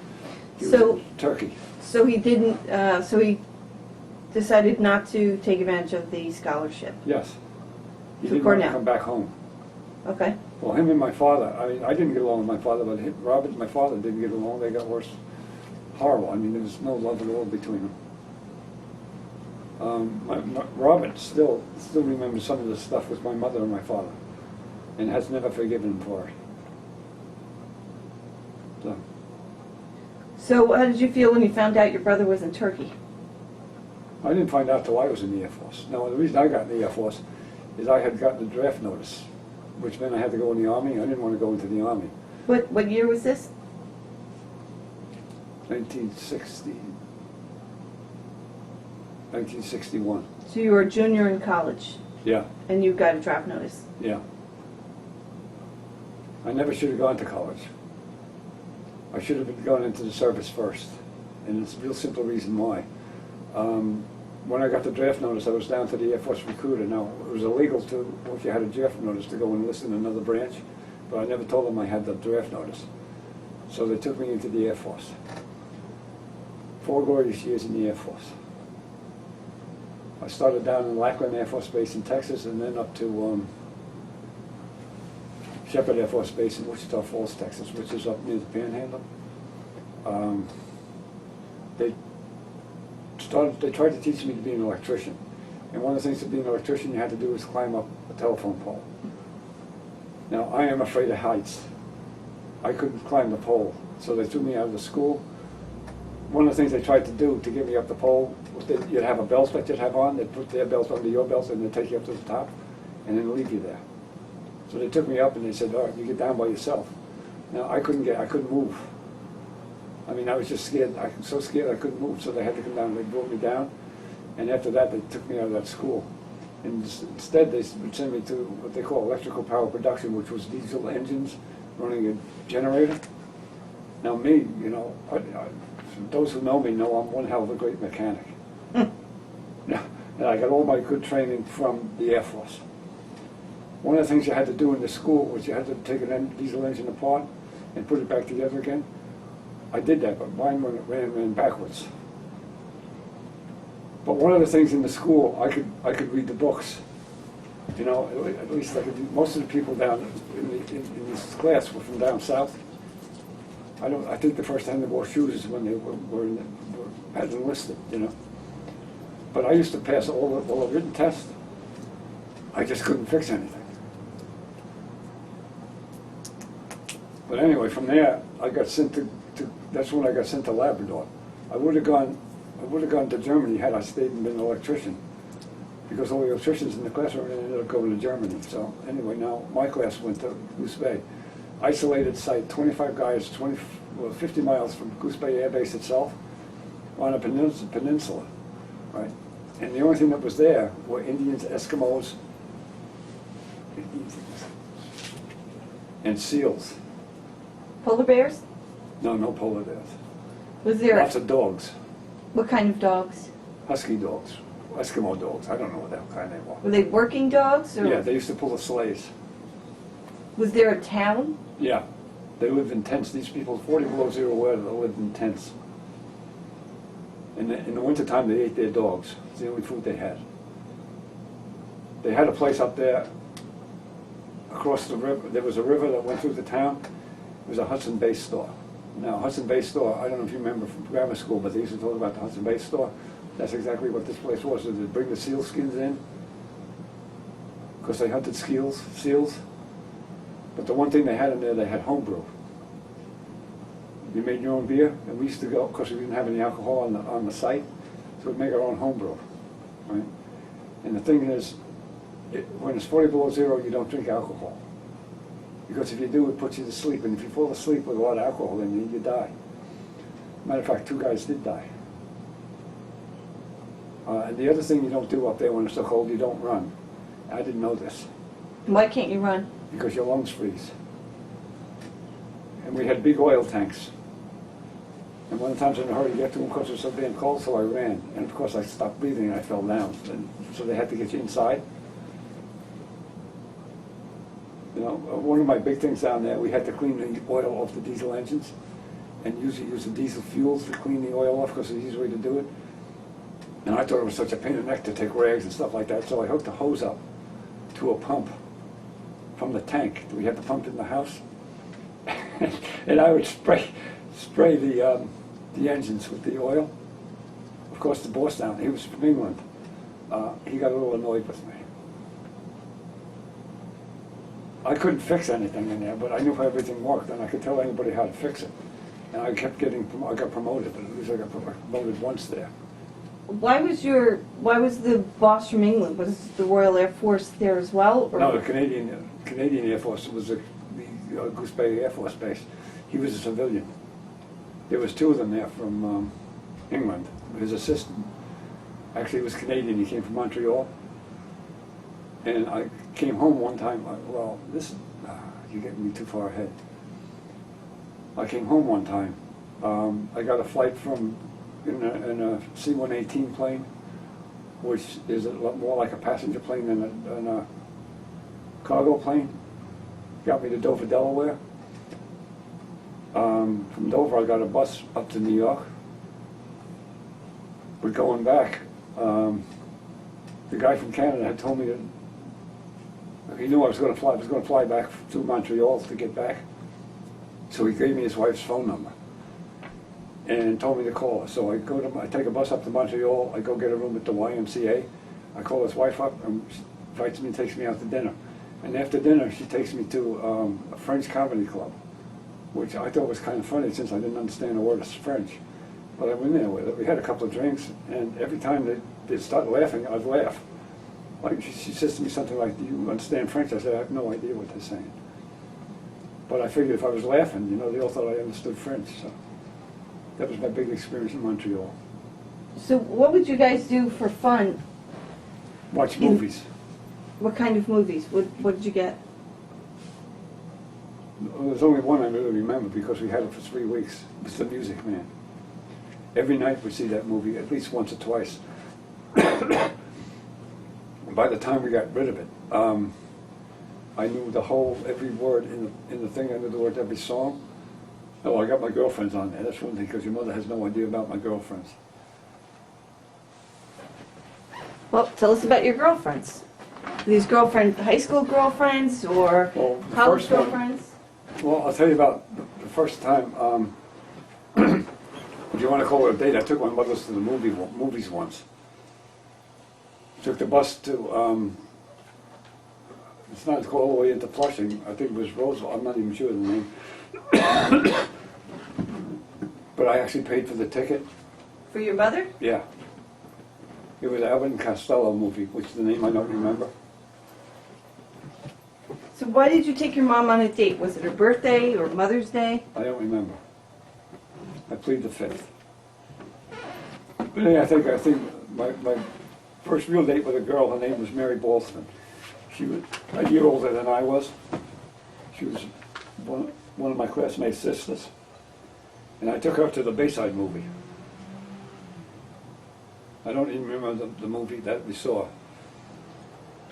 He was in Turkey. So he didn't. So he decided not to take advantage of the scholarship. Yes. He To didn't want to Cornell. come back home. Okay. Well, him and my father, I didn't get along with my father, but Robert and my father didn't get along. They got worse. Horrible. I mean, there was no love at all between them. Robert still remembers some of the stuff with my mother and my father, and has never forgiven him for it. So how did you feel when you found out your brother was in Turkey? I didn't find out till I was in the Air Force. No, the reason I got in the Air Force is I had gotten a draft notice, which meant I had to go in the Army. I didn't want to go into the Army. What year was this? 1961. So you were a junior in college, Yeah, and you got a draft notice. yeah. I never should have gone to college. I should have gone into the service first, and it's a real simple reason why. When I got the draft notice, I was down to the Air Force recruiter. Now, it was illegal to, if you had a draft notice, to go and enlist in another branch, but I never told them I had the draft notice. So they took me into the Air Force. 4 glorious years in the Air Force. I started down in Lackland Air Force Base in Texas, and then up to Shepherd Air Force Base in Wichita Falls, Texas, which is up near the Panhandle. They tried to teach me to be an electrician. And one of the things to be an electrician you had to do was climb up a telephone pole. Now, I am afraid of heights. I couldn't climb the pole, so they threw me out of the school. One of the things they tried to do to get me up the pole was that you'd have a belt that you'd have on, they'd put their belt under your belt, and they'd take you up to the top, and then leave you there. So they took me up and they said, all right, you get down by yourself. Now, I couldn't move. I mean, I was just scared. I was so scared I couldn't move, so they had to come down. They brought me down, and after that, they took me out of that school. And instead, they would send me to what they call electrical power production, which was diesel engines running a generator. Now, me, those who know me know I'm one hell of a great mechanic. Yeah, and I got all my good training from the Air Force. One of the things you had to do in the school was you had to take a diesel engine apart and put it back together again. I did that, but mine ran backwards. But one of the things in the school, I could read the books. You know, at least like most of the people down in this class were from down south. I think the first time they wore shoes is when they had enlisted, you know. But I used to pass all the written tests. I just couldn't fix anything. But anyway, from there, I got sent to that's when I got sent to Labrador. I would have gone to Germany had I stayed and been an electrician, because all the electricians in the classroom ended up going to Germany. So anyway, now my class went to Goose Bay. Isolated site, 25 guys, 50 miles from Goose Bay Air Base itself, on a peninsula, right? And the only thing that was there were Indians, Eskimos, and seals. Polar bears? No polar bears. Was there, Lots of dogs, what kind of dogs? husky dogs, Eskimo dogs. I don't know what the hell kind they were. Were they working dogs? Or Yeah, they used to pull the sleighs. was there a town? Yeah, they lived in tents. These people, 40 below zero weather, they lived in tents. In the wintertime, they ate their dogs. It's the only food they had. They had a place up there across the river. There was a river that went through the town. It was a Hudson Bay store. Now, Hudson Bay store, I don't know if you remember from grammar school, but they used to talk about the Hudson Bay store. That's exactly what this place was. They would bring the seal skins in, because they hunted seals. But the one thing they had in there, they had homebrew. You made your own beer, and we used to go, because we didn't have any alcohol on the site, so we'd make our own homebrew, right? And the thing is, when it's 40 below zero, you don't drink alcohol. Because if you do, it puts you to sleep, and if you fall asleep with a lot of alcohol in you, you die. Matter of fact, 2 guys did die. And the other thing you don't do up there when it's so cold, you don't run. I didn't know this. Why can't you run? Because your lungs freeze. And we had big oil tanks. And one of the times in a hurry to get to them because it was so damn cold, so I ran. And of course I stopped breathing and I fell down. And so they had to get you inside. You know, one of my big things down there, we had to clean the oil off the diesel engines and usually use the diesel fuels to clean the oil off because it's the easy way to do it. And I thought it was such a pain in the neck to take rags and stuff like that, so I hooked a hose up to a pump from the tank. We had the pump in the house. And I would spray the engines with the oil. Of course, the boss down, he was from England. He got a little annoyed with me. I couldn't fix anything in there, but I knew how everything worked, and I could tell anybody how to fix it. And I kept I got promoted, but at least I got promoted once there. Why was the boss from England? Was the Royal Air Force there as well? Or? No, the Canadian Air Force was the Goose Bay Air Force Base. He was a civilian. There was 2 of them there from England. His assistant actually was Canadian. He came from Montreal. And I came home one time. You're getting me too far ahead. I came home one time. I got a flight in a C-118 plane, which is a lot more like a passenger plane than a cargo plane. Got me to Dover, Delaware. From Dover, I got a bus up to New York. But going back, the guy from Canada had told me that he knew I was going to fly. I was going to fly back to Montreal to get back. So he gave me his wife's phone number and told me to call her. So I take a bus up to Montreal. I go get a room at the YMCA. I call his wife up, and she invites me and takes me out to dinner. And after dinner, she takes me to a French comedy club, which I thought was kind of funny since I didn't understand a word of French. But I went there with it. We had a couple of drinks, and every time they'd start laughing, I'd laugh. Like she says to me something like, "Do you understand French?" I said, "I have no idea what they're saying." But I figured if I was laughing, they all thought I understood French. So that was my big experience in Montreal. So what would you guys do for fun? Watch movies. What kind of movies? What did you get? There's only one I really remember because we had it for 3 weeks. It was The Music Man. Every night we'd see that movie at least once or twice. By the time we got rid of it, I knew every word in the thing. I knew the words every song. Oh, I got my girlfriends on there. That's one thing, because your mother has no idea about my girlfriends. Well, tell us about your girlfriends. these girlfriends, high school girlfriends or Well, the college first one- girlfriends? Well, I'll tell you about the first time, if you want to call it a date, I took my mother to the movies once. Took the bus to, it's not called all the way into Flushing, I think it was Roseville, I'm not even sure of the name. But I actually paid for the ticket, For your mother? yeah. It was an Abbott and Costello movie, which is the name I don't remember. So why did you take your mom on a date? Was it her birthday or Mother's Day? I don't remember. I plead the fifth. But anyway, I think my first real date with a girl, her name was Mary Boltzmann. She was a year older than I was. She was one of my classmates' sisters. And I took her to the Bayside movie. I don't even remember the movie that we saw.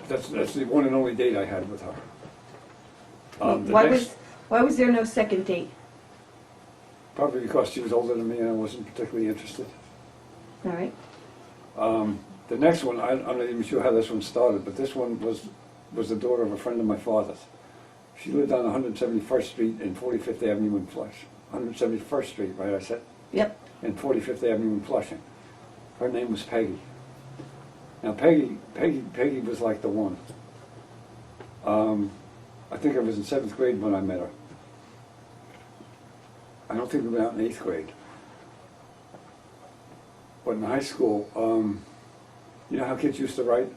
That's the one and only date I had with her. The next- Why was there no second date? Probably because she was older than me and I wasn't particularly interested. All right. The next one, I'm not even sure how this one started, but this one was the daughter of a friend of my father's. She lived on 171st Street and 45th Avenue in Flushing. 171st Street, right, I said? Yep. And 45th Avenue in Flushing. Her name was Peggy. Now Peggy was like the one. I think I was in 7th grade when I met her. I don't think we went out in 8th grade. But in high school, you know how kids used to write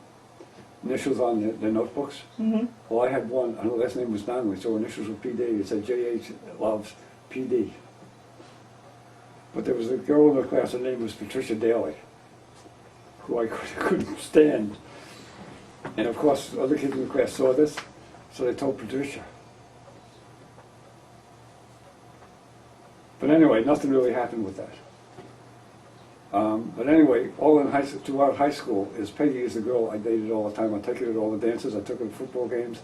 initials on their notebooks? Mm-hmm. Well, I had one, her last name was Donnelly, so her initials were PD. It said J.H. loves PD. But there was a girl in the class, her name was Patricia Daly, who I couldn't stand. And of course, other kids in the class saw this, so they told Patricia. But anyway, nothing really happened with that. But anyway, all in throughout high school, Peggy is the girl I dated all the time. I took her to all the dances, I took her to football games,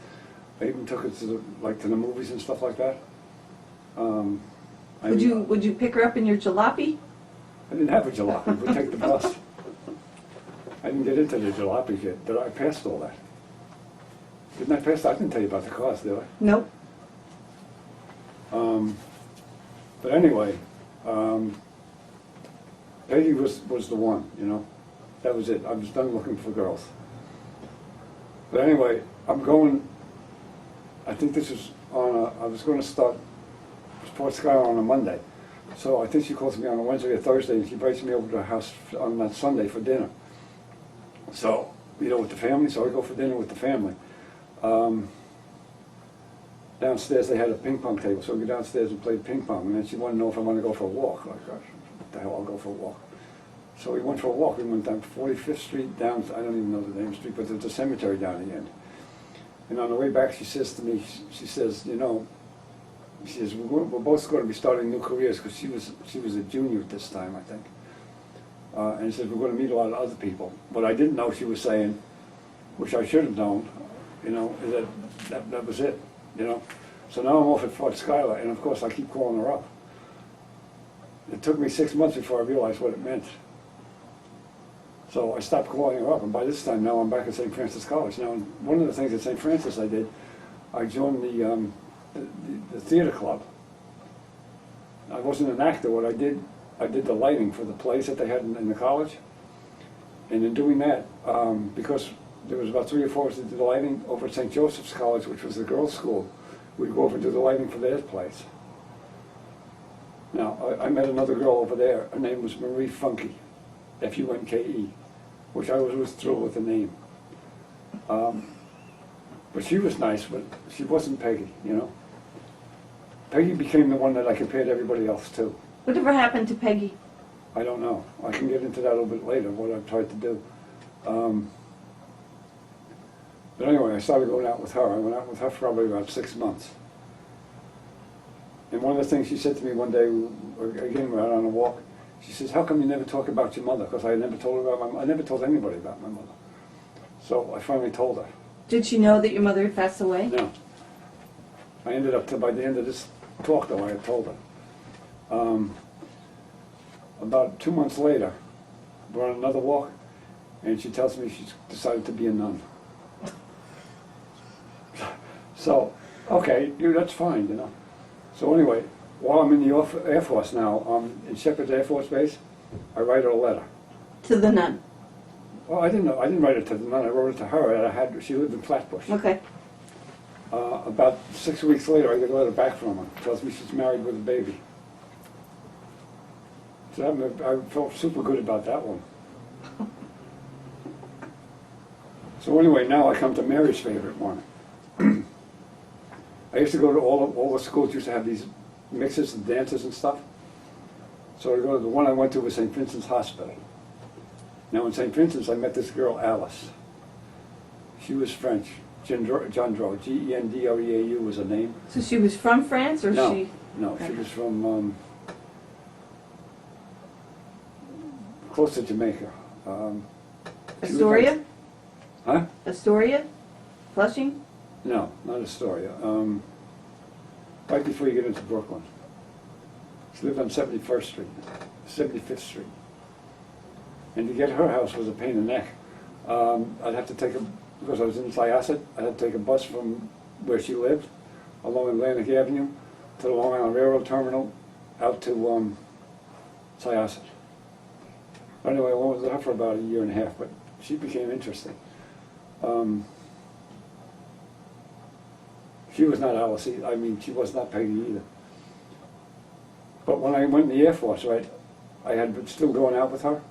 I even took her to the movies and stuff like that. Would you pick her up in your jalopy? I didn't have a jalopy, we'd take the bus. I didn't get into the jalopies yet, but I passed all that. Didn't I pass? I didn't tell you about the cars, did I? Nope. But anyway, Peggy was the one, you know. That was it. I was done looking for girls. But anyway, I'm going, I think this is I was going to start Sports Sky on a Monday. So I think she calls me on a Wednesday or Thursday and she invites me over to her house on that Sunday for dinner. So, with the family, so I go for dinner with the family. Downstairs they had a ping pong table, so we go downstairs and played ping pong, and then she wanted to know if I wanted to go for a walk. Like, gosh, what the hell, I'll go for a walk. So we went for a walk. We went down 45th Street, down, I don't even know the name of the street, but there's a cemetery down the end. And on the way back, she says to me, she says, she says, we're both going to be starting new careers, because she was a junior at this time, I think. And she said, we're going to meet a lot of other people. What I didn't know she was saying, which I should have known, is that was it, So now I'm off at Fort Schuyler, and of course I keep calling her up. It took me 6 months before I realized what it meant. So I stopped calling her up, and by this time now I'm back at St. Francis College. Now, one of the things at St. Francis I did, I joined the theater club. I wasn't an actor. What I did the lighting for the plays that they had in the college. And in doing that, because there was about 3 or 4 of us that did the lighting over at St. Joseph's College, which was the girls' school, we'd go over and do the lighting for their plays. Now, I met another girl over there. Her name was Marie Funke, F-U-N-K-E, which I was thrilled with the name. But she was nice, but she wasn't Peggy, Peggy became the one that I compared everybody else to. Whatever happened to Peggy? I don't know. I can get into that a little bit later, what I've tried to do. But anyway, I started going out with her. I went out with her for probably about 6 months. And one of the things she said to me one day, again, we were out on a walk, she says, how come you never talk about your mother? Because I never told her about I never told anybody about my mother. So I finally told her. Did she know that your mother had passed away? No. I ended up, by the end of this talk, though, I had told her. About 2 months later, we're on another walk, and she tells me she's decided to be a nun. So, okay, dude, that's fine, you know. So anyway, while I'm in the Air Force now, in Shepherd's Air Force Base, I write her a letter. To the nun. Well, I didn't know. I didn't write it to the nun. I wrote it to her. And she lived in Flatbush. Okay. About 6 weeks later, I get a letter back from her. Tells me she's married with a baby. So I felt super good about that one. So anyway, now I come to Mary's favorite one. I used to go to all the schools used to have these mixes and dances and stuff. So I go to the one I went to was St. Vincent's Hospital. Now in St. Vincent's, I met this girl, Alice. She was French. Gendreau, G-E-N-D-R-E-A-U was her name. So she was from France, or No, she? no, she was from close to Jamaica. She was Astoria? like- Huh? Astoria? Flushing? No, not Astoria. Right before you get into Brooklyn. She lived on 71st Street, 75th Street. And to get her house was a pain in the neck. I'd have to because I was in Syosset, I had to take a bus from where she lived, along Atlantic Avenue, to the Long Island Railroad Terminal, out to Syosset. Anyway, I was with her for about a year and a half, but she became interesting. She was not Alice, I mean, she was not Peggy either. But when I went in the Air Force, right, I had been still going out with her,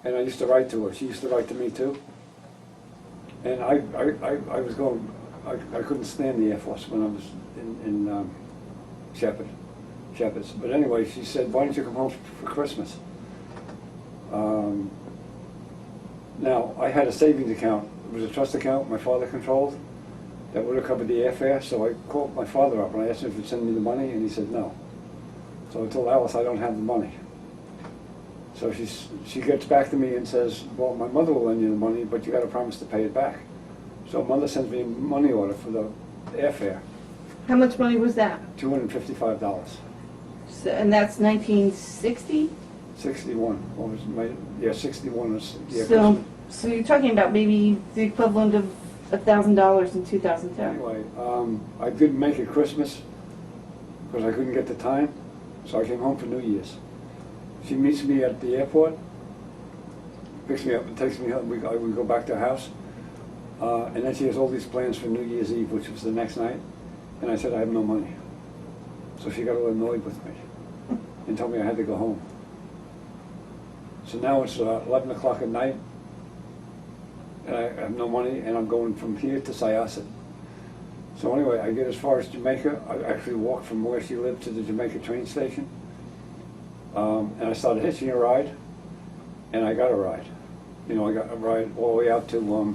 and I used to write to her. She used to write to me too. And I was going, I couldn't stand the Air Force when I was in Shepherd's. But anyway, she said, why don't you come home for Christmas? Now, I had a savings account. It was a trust account my father controlled that would have covered the airfare, so I called my father up and I asked him if he'd send me the money, and he said no. So I told Alice I don't have the money. So she gets back to me and says, well, my mother will lend you the money, but you got to promise to pay it back. So mother sends me a money order for the airfare, How much money was that? $255. So, and that's 1960? 61. What was my? Yeah, 61 was the So you're talking about maybe the equivalent of $1,000 in 2010. Anyway, I didn't make it Christmas because I couldn't get the time, so I came home for New Year's. She meets me at the airport, picks me up and takes me home. We go back to her house, and then she has all these plans for New Year's Eve, which was the next night, and I said I have no money. So she got a little annoyed with me and told me I had to go home. So now it's 11 o'clock at night, and I have no money, and I'm going from here to Syosset. So anyway, I get as far as Jamaica. I actually walked from where she lived to the Jamaica train station, and I started hitching a ride, and I got a ride. You know, I got a ride all the way out to, well,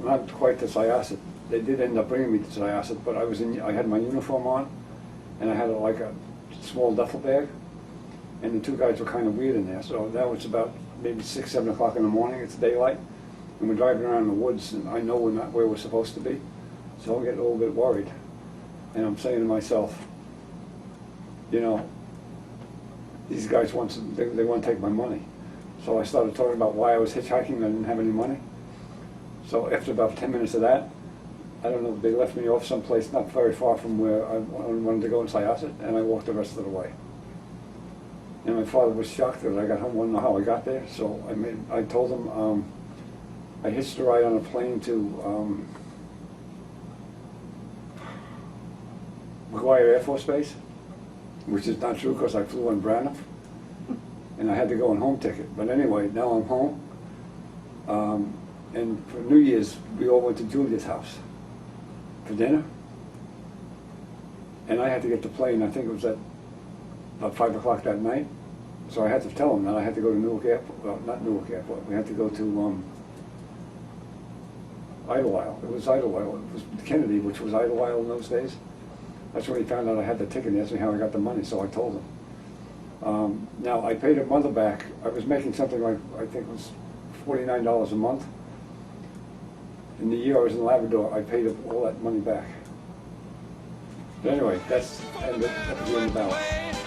not quite to Syosset. They did end up bringing me to Syosset, but I had my uniform on, and I had like a small duffel bag. And the two guys were kind of weird in there. So that was about maybe 6, 7 o'clock in the morning. It's daylight. And we're driving around in the woods, and I know we're not where we're supposed to be. So I'm getting a little bit worried. And I'm saying to myself, you know, these guys they want to take my money. So I started talking about why I was hitchhiking and I didn't have any money. So after about 10 minutes of that, I don't know, they left me off someplace not very far from where I wanted to go in Syosset, and I walked the rest of the way. And my father was shocked that I got home, wanted to know how I got there. So I told him I hitched a ride on a plane to McGuire Air Force Base, which is not true because I flew on Braniff, and I had to go on home ticket. But anyway, now I'm home. And for New Year's, we all went to Julia's house for dinner. And I had to get the plane, I think it was at about 5 o'clock that night. So I had to tell him that I had to go to Newark Airport. Well, not Newark Airport. We had to go to Idlewild. It was Idlewild. It was Kennedy, which was Idlewild in those days. That's when he found out I had the ticket. He asked me how I got the money, so I told him. Now, I paid her mother back. I was making something like, I think it was $49 a month. In the year I was in Labrador, I paid her all that money back. But anyway, that was the end of that.